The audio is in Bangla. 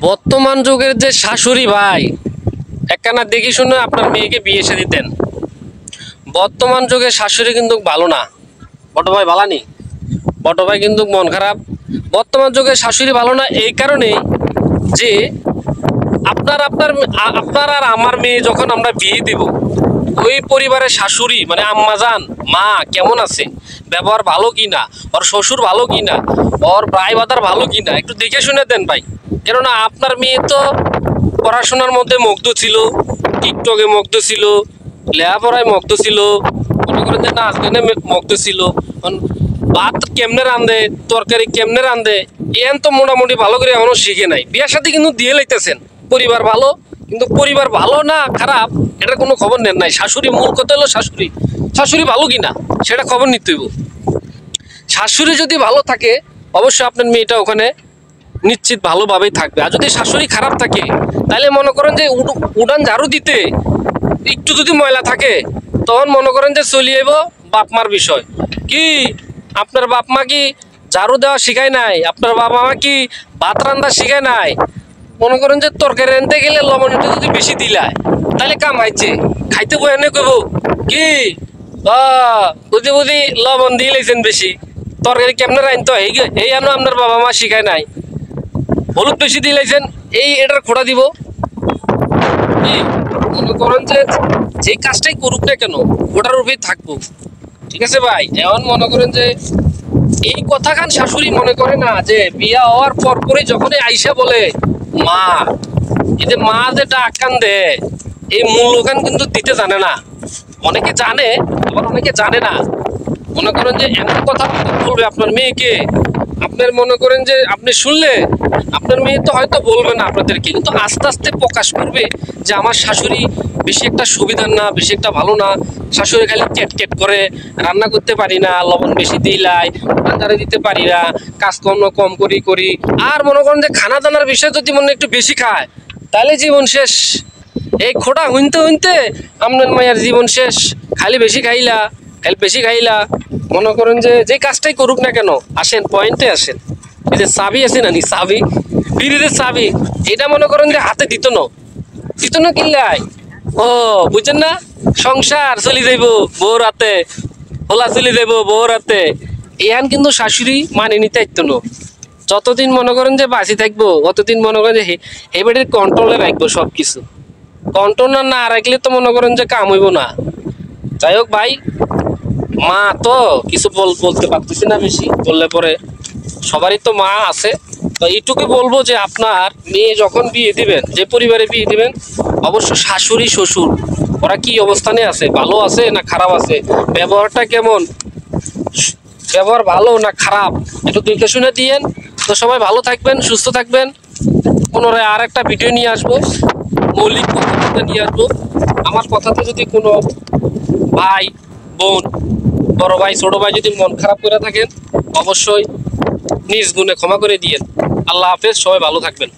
বর্তমান যুগের যে শাশুড়ি ভাই একখানা দেখি শুনে আপনার মেয়েকে বিয়ে শাদী দেন। বর্তমান যুগের শাশুড়ি কিন্তু ভালো না। বড় ভাই ভালো নেই, বড় ভাই কিন্তু মন খারাপ। বর্তমান যুগের শাশুড়ি ভালো না এই কারণেই যে আপনার আপনার আপনার আর আমার মেয়ে যখন আমরা বিয়ে দেব, ওই পরিবারের শাশুড়ি মানে আম্মাজান মা কেমন আছে, ব্যবহার ভালো কিনা, ওর শ্বশুর ভালো কিনা, ওর ভাই বাদার ভালো কিনা, একটু দেখে শুনে দেন ভাই। কেননা আপনার মেয়ে তো পড়াশোনার মধ্যে মুগ্ধ ছিল, টিকটকে মুগ্ধ ছিল, লেখাপড়ায় মুগ্ধ ছিল, মনে করেন যে নাচ গানে মুগ্ধ ছিল, ভাত কেমনে রান্ধে, তরকারি কেমনে রান্ধে, এন তো মোটামুটি ভালো করে এখনো শিখে নাই। বিয়ের সাথে কিন্তু দিয়ে লাইতেছেন, পরিবার ভালো, কিন্তু পরিবার ভালো না খারাপ এটার কোনো খবর নেন নাই। শাশুড়ি মূল কথা হলো শাশুড়ি, শাশুড়ি ভালো কিনা সেটা খবর নিতে হইব। শাশুড়ি যদি ভালো থাকে অবশ্যই আপনার মেয়েটা ওখানে নিশ্চিত ভালোভাবেই থাকবে। আর যদি শাশুড়ি খারাপ থাকে তাহলে মনে করেন যে উড়ান ঝাড়ু দিতে একটু যদি ময়লা থাকে তখন মনে করেন যে চলে যাইব বাপ মার বিষয়। কি আপনার বাপ মা কি ঝাড়ু দেওয়া শিখায় নাই? আপনার বাবা মা কি ভাত রান্না শিখায় নাই? মনে করেন যে তরকারি রাঁধতে গেলে লবণ একটু যদি বেশি দিলায় তাহলে কাম হাইছে, খাইতে বয়ানে কইব কি বুঝি বুঝি লবণ দিয়ে লাইছেন বেশি, তরকারি কেমনে রাঁধতে হয় এই আনো আপনার বাবা মা শিখায় নাই, হলুদ বেশি দিয়ে লাইছেন এই এটার খোঁড়া দিব। মনে করেন যে কাজটাই করুক না কেন ওটার উপরেই থাকবো, ঠিক আছে ভাই। এমন মনে করেন যে এই কথাখান শাশুড়ি মনে করে না যে বিয়া হওয়ার পর পরে যখনই আইসা বলে মা, এই যে মা যেটা আখ্যান দেয় এই মূল্যখান কিন্তু দিতে জানে না। অনেকে জানে আবার অনেকে জানে না। মনে করেন যে এমন কথা বলবে আপনার মেয়েকে, আপনার মনে করেন যে আপনি শুনলে আপনার মেয়ে তো হয়তো বলবে না আপনাদেরকে, কিন্তু আস্তে আস্তে প্রকাশ করবে যে আমার শাশুড়ি বেশি একটা সুবিধার না, বেশি একটা ভালো না, শাশুড়ি খালি কেট কেট করে, রান্না করতে পারি না, লবণ বেশি দিলাই, আচারে দিতে পারি না, কাজকর্ম কম করি। আর মনে করেন যে খানা দানার বিষয় যদি মনে একটু বেশি খায় তাহলে জীবন শেষ। এই খোটা হইনতে হইনতে আপনার মায়ের জীবন শেষ। খালি বেশি খাইলা মনে করেন যে কাজটাই করুক না কেন, আসেন পয়েন্টে আসেন। এই যে চাবি আছে না, চাবি বিড়ির চাবি এটা মনে করেন যে হাতে দিত না কিনলাই, ও বুঝছেন না, সংসার চলে যাইব বউ রাতে, হোলা চলে যাইব বউ রাতে। এহান কিন্তু শাশুড়ি মানে নিতে আইতো না। যতদিন মনে করেন যে বাঁচি থাকবো অতদিন মনে করেন যে হেবেটের কন্ট্রোলে রাখবো সবকিছু। কন্ট্রোল না রাখলে তো মনে করেন যে কাম হইব না। যাই হোক ভাই, মা তো কিছু বলতে পারতেছি না, বেশি বললে পরে সবারই তো মা আছে। তো এইটুকু বলবো যে আপনার মেয়ে যখন বিয়ে দিবেন, যে পরিবারে বিয়ে দিবেন, অবশ্য শাশুড়ি শ্বশুর ওরা কি অবস্থানে আছে, ভালো আছে না খারাপ আছে, ব্যবহারটা কেমন, ব্যবহার ভালো না খারাপ, একটু দেখে শুনে দিয়েন। তো সবাই ভালো থাকবেন, সুস্থ থাকবেন। পুনরায় আর একটা ভিডিও নিয়ে আসবো, মৌলিক কথা নিয়ে আসবো। আমার কথাতে যদি কোনো ভাই বোন, বড় ভাই ছোট ভাই যদি মন খারাপ করে থাকেন অবশ্যই নিজ গুণে ক্ষমা করে দিয়েন। আল্লাহ হাফেজ, সবাই ভালো থাকবেন।